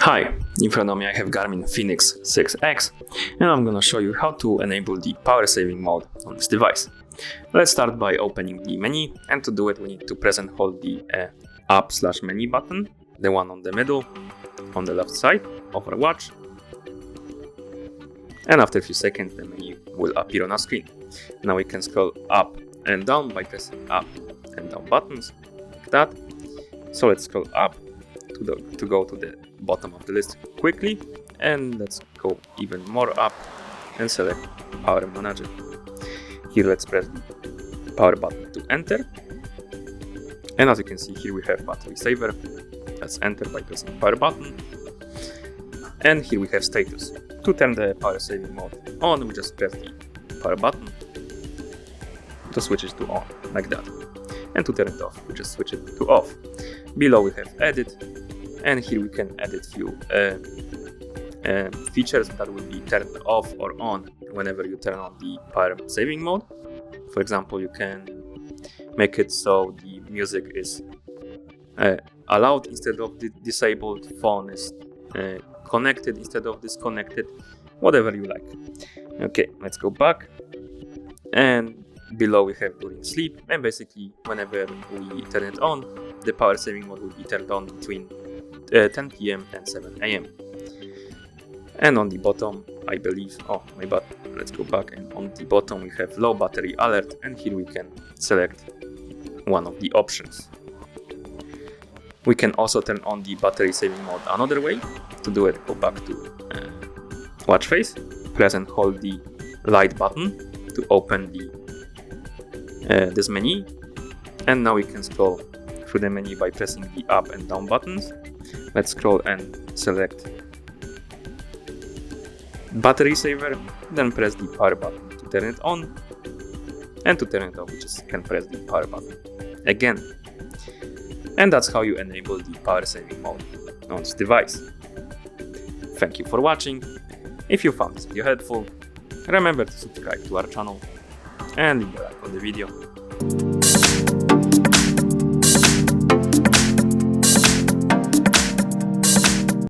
Hi, in front of me I have GARMIN Fenix 6X, and I'm gonna show you how to enable the power saving mode on this device. Let's start by opening the menu, and to do it we need to press and hold the App/Menu button, the one on the middle, on the left side of our watch. And after a few seconds the menu will appear on our screen. Now we can scroll up and down by pressing up and down buttons, like that. So let's scroll up to go to the bottom of the list quickly, and let's go even more up and select Power Manager. Here let's press the power button to enter, and as you can see here we have battery saver. Let's enter by pressing power button, and here we have status. To turn the power saving mode on, we just press the power button to switch it to on, like that, and to turn it off we just switch it to off. Below we have edit, and here we can edit few features that will be turned off or on whenever you turn on the power saving mode. For example, you can make it so the music is allowed instead of disabled, phone is connected instead of disconnected, whatever you like. Okay, let's go back, and below we have during sleep, and basically whenever we turn it on, the power saving mode will be turned on between 10 PM and 7 AM. And on the bottom, I believe, let's go back, and on the bottom we have low battery alert, and here we can select one of the options. We can also turn on the battery saving mode another way. To do it, go back to watch face, press and hold the light button to open this menu, and now we can scroll through the menu by pressing the up and down buttons. Let's scroll and select battery saver, then press the power button to turn it on, and to turn it off we just can press the power button again. And that's how you enable the power saving mode on this device. Thank you for watching. If you found this video helpful, remember to subscribe to our channel and leave a like on the video.